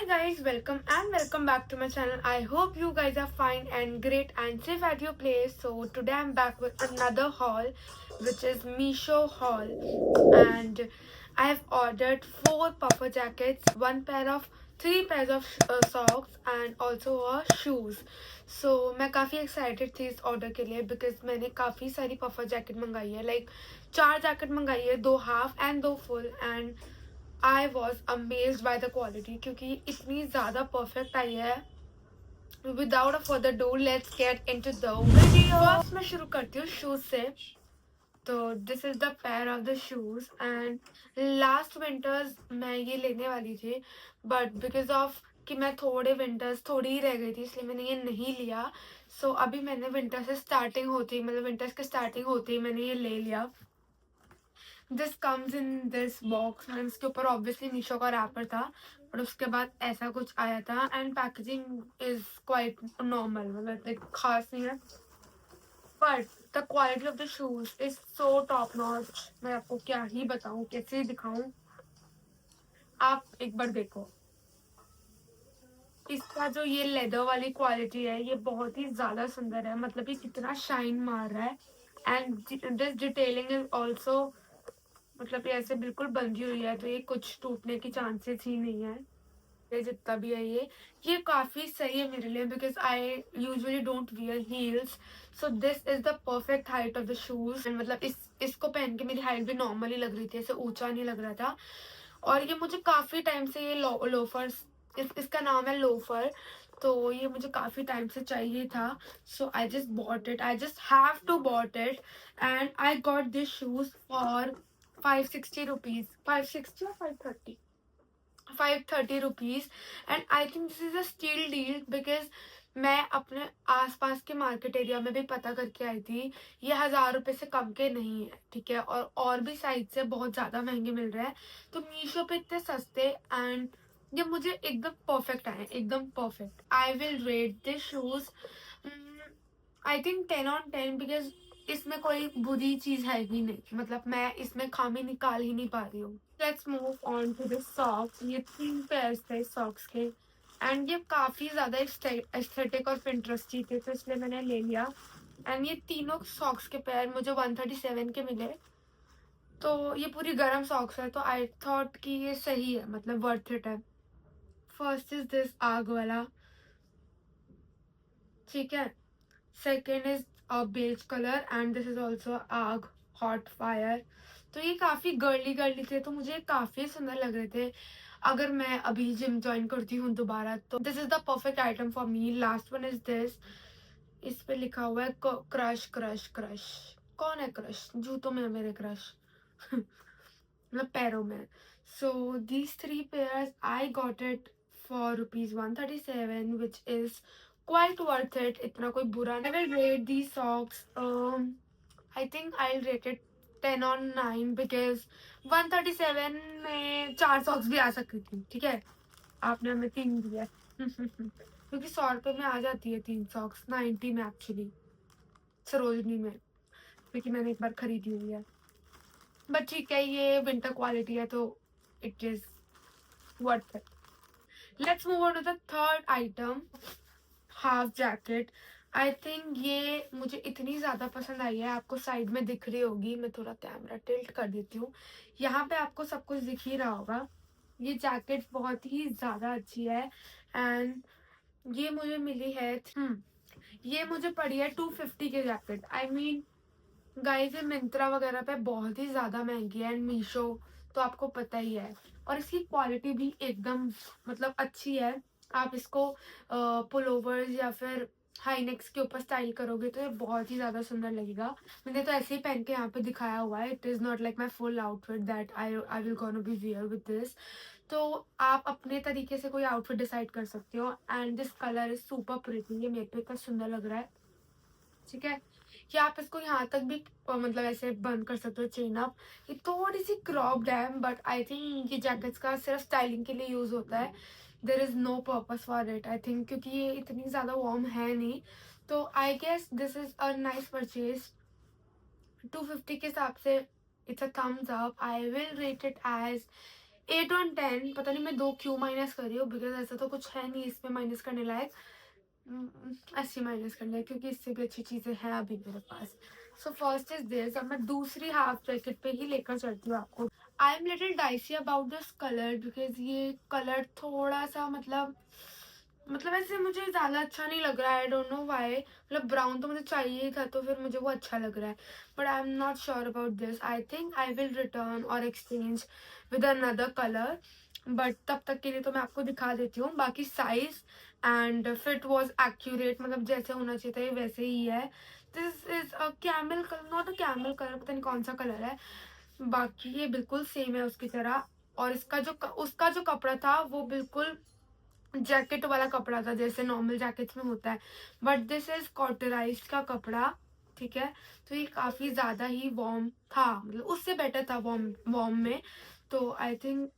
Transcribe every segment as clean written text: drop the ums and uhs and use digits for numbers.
guys, welcome back to my channel. I hope you guys are fine and great and safe at your place. So today I'm back with another haul, which is Meesho haul, and I have ordered 4 puffer jackets, three pairs of socks and also a shoes. So मैं काफ़ी excited थी इस order के लिए because मैंने काफ़ी सारी puffer jacket मंगाई है, like 4 जैकेट मंगाई है, 2 half and 2 full, and I was amazed by the quality क्योंकि इतनी ज़्यादा परफेक्ट आई है. Without a further do let's get into the video. First मैं शुरू करती हूँ शूज से. तो this is the pair of the shoes and last winters मैं ये लेने वाली थी, बट बिकॉज ऑफ कि मैं विंटर्स थोड़ी ही रह गई थी, इसलिए मैंने ये नहीं लिया. सो अभी मैंने विंटर से स्टार्टिंग होती, मतलब विंटर्स के स्टार्टिंग होती ही मैंने ये ले लिया. This comes in this box and इसके ऊपर ऑब्वियसली मीशो का रैपर था, और उसके बाद ऐसा कुछ आया था and packaging is quite normal, मतलब एक खास नहीं है, but the quality of the shoes is so top notch. मैं आपको क्या ही बताऊं, कैसे दिखाऊं, आप एक बार देखो. इसका जो ये लेदर वाली क्वालिटी है ये बहुत ही ज्यादा सुंदर है, मतलब ये कितना शाइन मार रहा है. And this detailing is also, मतलब ये ऐसे बिल्कुल बंधी हुई है, तो ये कुछ टूटने की चांसेस ही नहीं है. ये जितना भी है ये काफी सही है मेरे लिए, because I usually don't wear heels. So this is the perfect height of the shoes. मतलब इसको पहन के मेरी हाइट भी नॉर्मली लग रही थी, ऐसे ऊंचा नहीं लग रहा था. और ये मुझे काफी टाइम से ये लोफर्स, इसका नाम है लोफर, तो ये मुझे काफी टाइम से चाहिए था. So I just bought it, I just have to bought it, and I got this shoes for 560 rupees, 560 or 530, 530 rupees. And I think this is a steal deal, because मैं अपने आसपास के मार्केट एरिया में भी पता करके आई थी, ये 1000 रुपये से कम के नहीं है, ठीक है. और भी साइट से बहुत ज्यादा महंगे मिल रहे हैं, तो मीशो पे इतने सस्ते, एंड ये मुझे एकदम परफेक्ट आए, एकदम perfect. I will rate this shoes I think 10 on 10, because इसमें कोई बुरी चीज है ही नहीं, मतलब मैं इसमें खामी निकाल ही नहीं पा रही हूँ. Let's move on to the socks. ये 3 पेयर्स थे सॉक्स के, एंड ये काफी ज्यादा एस्थेटिक और पिंटरेस्टी थे, तो इसलिए मैंने ले लिया. एंड ये तीनों सॉक्स के पेयर मुझे 137 के मिले, तो ये पूरी गर्म सॉक्स है, तो आई थॉट कि ये सही है, मतलब वर्थ इट है. फर्स्ट इज दिस आग वाला, ठीक है. Second is beige colour and this is also आग हॉट फायर. तो ये काफी गर्ली गर्ली थे, तो मुझे काफी सुंदर लग रहे थे. अगर मैं अभी जिम ज्वाइन करती हूँ दोबारा, तो this is the perfect item for me. Last one is this. इस पे लिखा हुआ है क्रश क्रश क्रश. कौन है क्रश? जूतों में है मेरे क्रश. मतलब पैरों में. So these 3 pairs I got it for rupees 137, which is quite worth it. इतना कोई बुरा नहीं. I will rate these socks. I think I'll rate it 10 on 9 because 137 में 4 सॉक्स भी आ सकती थी, ठीक है. आपने हमें 3 दिया. क्योंकि 100 रुपये में आ जाती है 3 सॉक्स, 90 में एक्चुअली, सरोजनी में, क्योंकि मैंने एक बार खरीदी हुई है. बट ठीक है, ये विंटर क्वालिटी है, तो it is worth it. Let's move on to the third item, half jacket. I think ये मुझे इतनी ज़्यादा पसंद आई है, आपको साइड में दिख रही होगी, मैं थोड़ा कैमरा टिल्ट कर देती हूँ. यहाँ पे आपको सब कुछ दिख ही रहा होगा. ये जैकेट बहुत ही ज़्यादा अच्छी है, एंड ये मुझे मिली है, ये मुझे पड़ी है 250 की जैकेट. आई मीन गाइस, ये मिंत्रा वगैरह पे बहुत ही ज़्यादा महंगी है, एंड मीशो तो आपको पता ही है. और इसकी क्वालिटी भी एकदम, मतलब अच्छी है. आप इसको पुलोवर्स या फिर हाई नेक्स के ऊपर स्टाइल करोगे तो ये बहुत ही ज़्यादा सुंदर लगेगा. मैंने तो ऐसे ही पहन के यहाँ पे दिखाया हुआ है. It is not like my full outfit that I will gonna be wear with this. तो आप अपने तरीके से कोई आउटफिट डिसाइड कर सकते हो. And this colour is super pretty. ये मेरे पे इतना सुंदर लग रहा है, ठीक है. या आप इसको यहाँ तक भी मतलब ऐसे बंद कर सकते हो, चेन अप. ये थोड़ी सी क्रॉप्ड है, बट आई थिंक ये जैकेट्स का सिर्फ स्टाइलिंग के लिए यूज होता है. There is no purpose for it, I think, क्योंकि ये इतनी ज्यादा वार्म है नहीं. तो I guess this is a nice purchase. 250 के हिसाब से it's a thumbs up. I will rate it as 8/10, पता नहीं मैं 2 क्यों माइनस कर रही हूँ, बिकॉज़ ऐसा तो कुछ है नहीं इसमें माइनस करने लायक। ऐसे ही माइनस कर लिया क्योंकि इससे भी अच्छी चीज़ें हैं अभी मेरे पास। सो फर्स्ट इज़ दिस, अब मैं दूसरी हाफ जैकेट पे ही लेकर चलती हूँ आपको। I am little dicey about this colour because ये कलर थोड़ा-सा मतलब ऐसे मुझे ज़्यादा अच्छा नहीं लग रहा है, आई डोंट नो व्हाई। मतलब ब्राउन तो मुझे चाहिए ही था, तो फिर मुझे वो अच्छा लग रहा है। But I am not sure about this. I think I will return और exchange with another colour, but तब तक के लिए तो मैं आपको दिखा देती हूँ। बाकी size and fit was accurate, मतलब जैसे होना चाहिए था वैसे ही है। This is a camel colour, not a camel colour, पता नहीं कौन-सा कलर है। बाकी ये बिल्कुल सेम है उसकी तरह, और उसका जो कपड़ा था वो बिल्कुल जैकेट वाला कपड़ा था जैसे नॉर्मल जैकेट्स में होता है, बट दिस इज कॉटराइज्ड का कपड़ा, ठीक है। तो ये काफी ज्यादा ही वार्म था, मतलब उससे बेटर था वार्म वार्म में। तो आई थिंक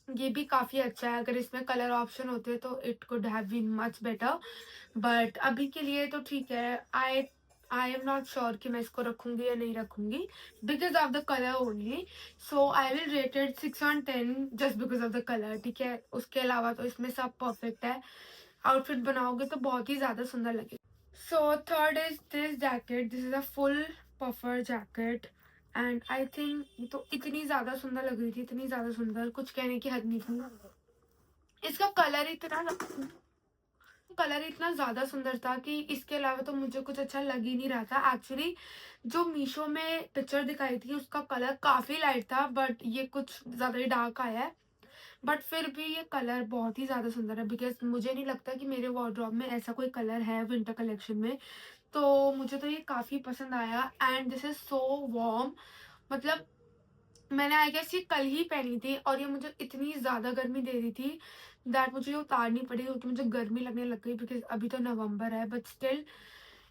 ये भी काफी अच्छा है, अगर इसमें कलर ऑप्शन होते तो it could have been much better, but अभी के लिए तो ठीक है। I I am not sure कि मैं इसको रखूंगी या नहीं रखूंगी because of the colour only. So I will rated 6/10 just because of the colour, ठीक है। उसके अलावा तो इसमें सब परफेक्ट है, आउटफिट बनाओगे तो बहुत ही ज्यादा सुंदर लगेगा। So third is this jacket, this is a full puffer jacket and I think तो इतनी ज्यादा सुंदर लग रही थी, इतनी ज्यादा सुंदर, कुछ कहने की हद नहीं थी। इसका कलर इतना ज्यादा सुंदर था कि इसके अलावा तो मुझे कुछ अच्छा लग ही नहीं रहा था। एक्चुअली जो मीशो में पिक्चर दिखाई थी उसका कलर काफी लाइट था, बट ये कुछ ज्यादा ही डार्क आया है। बट फिर भी ये कलर बहुत ही ज्यादा सुंदर है, बिकॉज मुझे नहीं लगता कि मेरे वार्डरोब में ऐसा कोई कलर है विंटर कलेक्शन में। तो मुझे तो ये काफी पसंद आया and this is so warm. मतलब मैंने आई गेस ये कल ही पहनी थी और ये मुझे इतनी ज़्यादा गर्मी दे रही थी दैट मुझे ये उतारनी पड़ी क्योंकि मुझे गर्मी लगने लग गई, बिकॉज अभी तो नवंबर है बट स्टिल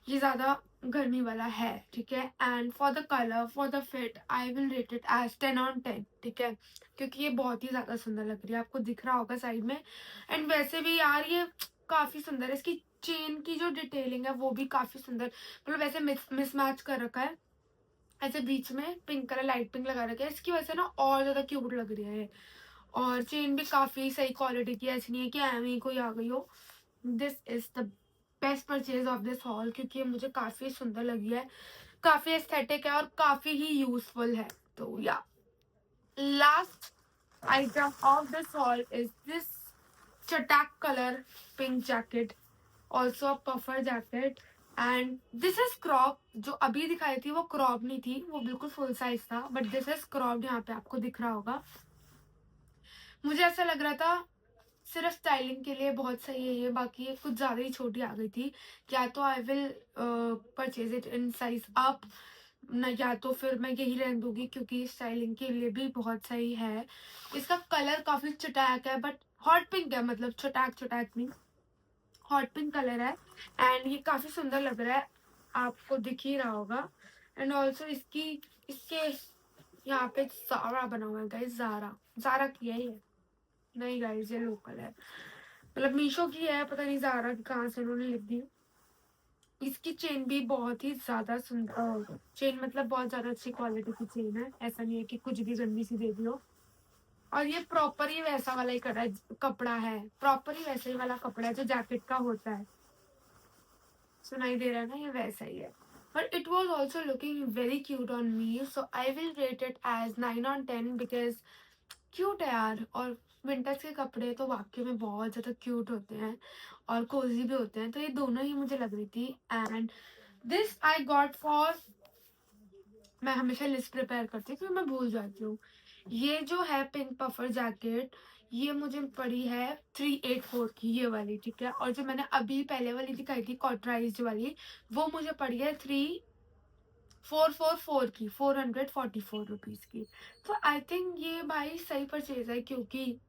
ये ज़्यादा गर्मी वाला है, ठीक है। And for the colour, for the fit, I will rate it as 10/10, ठीक है, क्योंकि ये बहुत ही ज़्यादा सुंदर लग रही है, आपको दिख रहा होगा साइड में। एंड वैसे भी यार ये काफ़ी सुंदर है, इसकी चेन की जो डिटेलिंग है वो भी काफ़ी सुंदर, मतलब ऐसे मिसमैच कर रखा है, ऐसे बीच में पिंक कलर लाइट पिंक लगा रखा है, इसकी वजह से ना और ज्यादा क्यूट लग रही है ये। और चेन भी काफी सही क्वालिटी की है, ऐसी नहीं है कि एम ही कोई आ गई हो। This is the best purchase of this hall, क्योंकि ये मुझे काफी सुंदर लगी है, काफी एस्थेटिक है और काफी ही यूजफुल है। तो या last item of this haul is this चटाक colour pink jacket, also a puffer jacket and this is crop. जो अभी दिखाई थी वो क्रॉप नहीं थी, वो बिल्कुल फुल साइज था, बट दिस इज क्रॉप, यहाँ पे आपको दिख रहा होगा। मुझे ऐसा लग रहा था सिर्फ स्टाइलिंग के लिए बहुत सही है ये, बाकी ये कुछ ज्यादा ही छोटी आ गई थी। या तो I will purchase it in size up न, या तो फिर मैं यही रहने दूंगी क्योंकि स्टाइलिंग के लिए भी बहुत सही है। इसका कलर काफी चटाक है, बट हॉट पिंक है, मतलब चटाक चटाक नहीं, हॉट पिंक कलर है एंड ये काफी सुंदर लग रहा है, आपको दिख ही रहा होगा। एंड ऑल्सो इसके यहाँ पे जारा बना हुआ है गाइस, जारा जारा की है ये, नहीं गाइस ये लोकल है, मतलब मीशो की है, पता नहीं जारा की कहाँ से उन्होंने लिख दी। इसकी चेन भी बहुत ही ज्यादा सुंदर, चेन मतलब बहुत ज्यादा अच्छी क्वालिटी की चेन है, ऐसा नहीं है कि कुछ भी गंदी सी दे दी हो। और ये प्रॉपर ही वैसा वाला ही कपड़ा है, प्रॉपर ही वैसे ही वाला कपड़ा है जो जैकेट का होता है, सुनाई दे रहा है ना, ये वैसा ही है। But it was also looking very cute on me, so I will rate it as 9/10 because cute है यार। और विंटर्स के कपड़े तो वाकई में बहुत ज्यादा क्यूट होते हैं और कोजी भी होते हैं, तो ये दोनों ही मुझे लग रही थी। And this I got for, मैं हमेशा लिस्ट प्रिपेयर करती हूँ क्योंकि मैं भूल जाती हूँ। ये जो है पिंक पफर जैकेट, ये मुझे पड़ी है 384 की, ये वाली, ठीक है। और जो मैंने अभी पहले वाली दिखाई थी कॉटराइज्ड वाली, वो मुझे पड़ी है 3444 की, 444 रुपीज की। तो आई थिंक ये भाई सही परचेज है, क्योंकि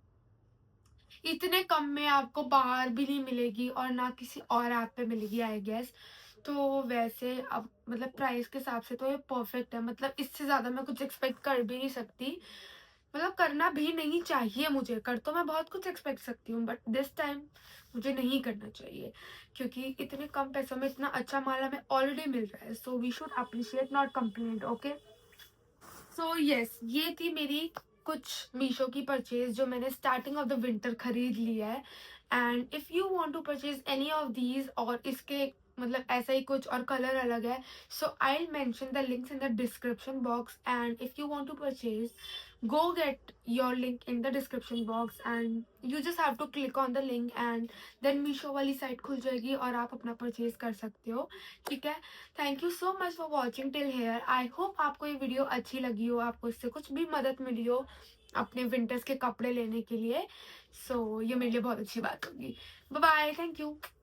इतने कम में आपको बाहर भी नहीं मिलेगी और ना किसी और ऐप पे मिलेगी आई गेस। तो वैसे अब मतलब प्राइस के हिसाब से तो ये परफेक्ट है, मतलब इससे ज्यादा मैं कुछ एक्सपेक्ट कर भी नहीं सकती, मतलब करना भी नहीं चाहिए मुझे, कर तो मैं बहुत कुछ एक्सपेक्ट सकती हूँ बट दिस टाइम मुझे नहीं करना चाहिए, क्योंकि इतने कम पैसों में इतना अच्छा माल हमें ऑलरेडी मिल रहा है। So we should appreciate not complain, okay. So yes, ये थी मेरी कुछ मीशो की परचेज़ जो मैंने स्टार्टिंग ऑफ द विंटर खरीद ली है। And if you want to purchase any of these और इसके मतलब ऐसा ही कुछ और कलर अलग है, so I will mention the links in the description box and if you want to purchase, go get your link in the description box and you just have to click on the link and then Meesho वाली site खुल जाएगी और आप अपना purchase कर सकते हो। ठीक है। Thank you so much for watching till here. I hope आपको ये वीडियो अच्छी लगी हो, आपको इससे कुछ भी मदद मिली हो अपने विंटर्स के कपड़े लेने के लिए। सो ये मेरे लिए बहुत अच्छी बात होगी। Bye bye, thank you.